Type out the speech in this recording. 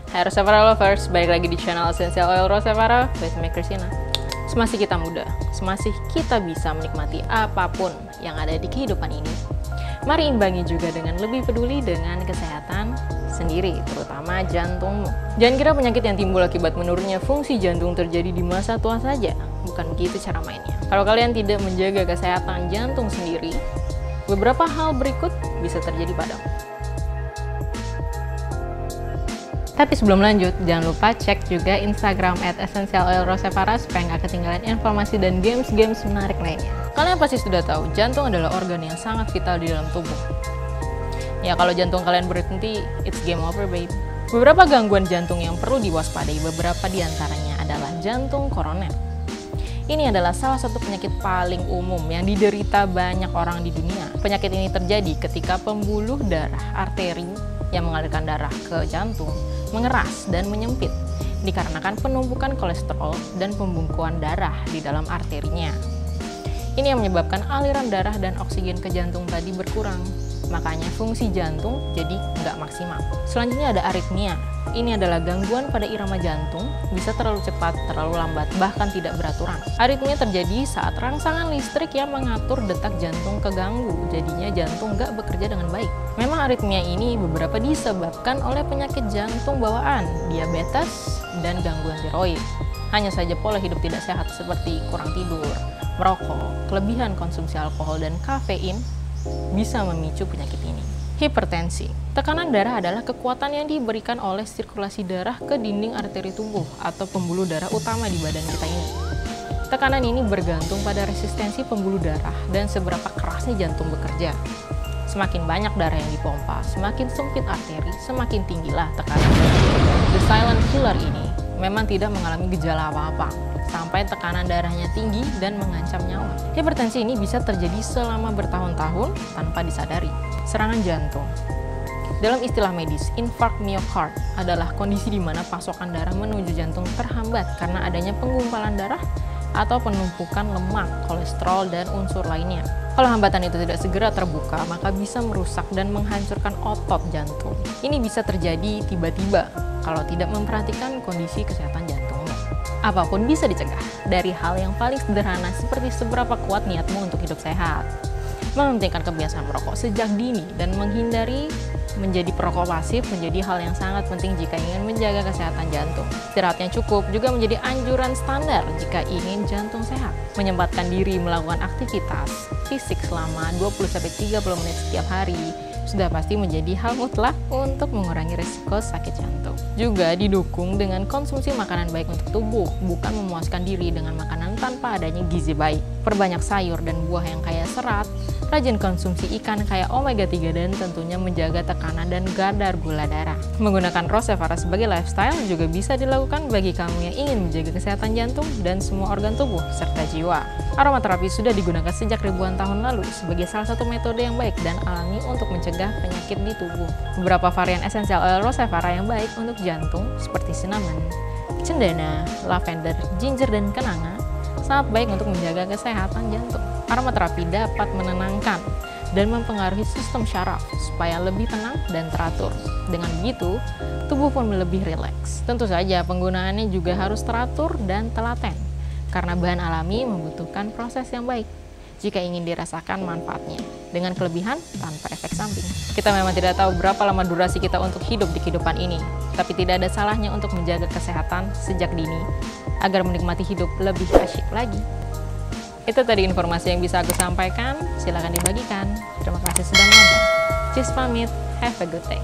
Hai Rosevara Lovers, balik lagi di channel Essential Oil Rosevara with me Christina. Semasih kita muda, semasih kita bisa menikmati apapun yang ada di kehidupan ini, mari imbangi juga dengan lebih peduli dengan kesehatan sendiri, terutama jantungmu. Jangan kira penyakit yang timbul akibat menurunnya fungsi jantung terjadi di masa tua saja. Bukan begitu cara mainnya. Kalau kalian tidak menjaga kesehatan jantung sendiri, beberapa hal berikut bisa terjadi padamu. Tapi sebelum lanjut, jangan lupa cek juga Instagram @essentialoilrosevara supaya nggak ketinggalan informasi dan games-games menarik lainnya. Kalian pasti sudah tahu, jantung adalah organ yang sangat vital di dalam tubuh. Ya, kalau jantung kalian berhenti, it's game over, babe. Beberapa gangguan jantung yang perlu diwaspadai, beberapa diantaranya adalah jantung koroner. Ini adalah salah satu penyakit paling umum yang diderita banyak orang di dunia. Penyakit ini terjadi ketika pembuluh darah arteri yang mengalirkan darah ke jantung mengeras dan menyempit dikarenakan penumpukan kolesterol dan pembungkuan darah di dalam arterinya. Ini yang menyebabkan aliran darah dan oksigen ke jantung tadi berkurang, makanya fungsi jantung jadi nggak maksimal. Selanjutnya ada aritmia. Ini adalah gangguan pada irama jantung, bisa terlalu cepat, terlalu lambat, bahkan tidak beraturan. Aritmia terjadi saat rangsangan listrik yang mengatur detak jantung keganggu, jadinya jantung nggak bekerja dengan baik. Memang aritmia ini beberapa disebabkan oleh penyakit jantung bawaan, diabetes, dan gangguan tiroid. Hanya saja pola hidup tidak sehat seperti kurang tidur, merokok, kelebihan konsumsi alkohol, dan kafein bisa memicu penyakit ini. Hipertensi. Tekanan darah adalah kekuatan yang diberikan oleh sirkulasi darah ke dinding arteri tubuh atau pembuluh darah utama di badan kita ini. Tekanan ini bergantung pada resistensi pembuluh darah dan seberapa kerasnya jantung bekerja. Semakin banyak darah yang dipompa, semakin sempit arteri, semakin tinggilah tekanan darah. The silent killer ini memang tidak mengalami gejala apa-apa, sampai tekanan darahnya tinggi dan mengancam nyawa. Hipertensi ini bisa terjadi selama bertahun-tahun tanpa disadari. Serangan jantung. Dalam istilah medis, infark miokard adalah kondisi di mana pasokan darah menuju jantung terhambat karena adanya penggumpalan darah atau penumpukan lemak, kolesterol, dan unsur lainnya. Kalau hambatan itu tidak segera terbuka, maka bisa merusak dan menghancurkan otot jantung. Ini bisa terjadi tiba-tiba kalau tidak memperhatikan kondisi kesehatan jantungmu. Apapun bisa dicegah, dari hal yang paling sederhana seperti seberapa kuat niatmu untuk hidup sehat, mementingkan kebiasaan merokok sejak dini, dan menghindari menjadi perokok pasif menjadi hal yang sangat penting jika ingin menjaga kesehatan jantung. Istirahatnya cukup juga menjadi anjuran standar jika ingin jantung sehat. Menyempatkan diri melakukan aktivitas fisik selama 20-30 menit setiap hari sudah pasti menjadi hal mutlak untuk mengurangi risiko sakit jantung. Juga didukung dengan konsumsi makanan baik untuk tubuh, bukan memuaskan diri dengan makanan tanpa adanya gizi baik. Perbanyak sayur dan buah yang kaya serat, rajin konsumsi ikan kaya omega 3, dan tentunya menjaga tekanan dan kadar gula darah. Menggunakan Rosevara sebagai lifestyle juga bisa dilakukan bagi kamu yang ingin menjaga kesehatan jantung dan semua organ tubuh serta jiwa. Aromaterapi sudah digunakan sejak ribuan tahun lalu sebagai salah satu metode yang baik dan alami untuk mencegah penyakit di tubuh. Beberapa varian essential oil Rosevara yang baik untuk jantung seperti cinnamon, cendana, lavender, ginger, dan kenanga sangat baik untuk menjaga kesehatan jantung. Aromaterapi dapat menenangkan dan mempengaruhi sistem syaraf supaya lebih tenang dan teratur. Dengan begitu, tubuh pun lebih rileks. Tentu saja penggunaannya juga harus teratur dan telaten, karena bahan alami membutuhkan proses yang baik jika ingin dirasakan manfaatnya, dengan kelebihan tanpa efek samping. Kita memang tidak tahu berapa lama durasi kita untuk hidup di kehidupan ini, tapi tidak ada salahnya untuk menjaga kesehatan sejak dini, agar menikmati hidup lebih asyik lagi. Itu tadi informasi yang bisa aku sampaikan, silakan dibagikan. Terima kasih sudah menonton. Cheers pamit, have a good day.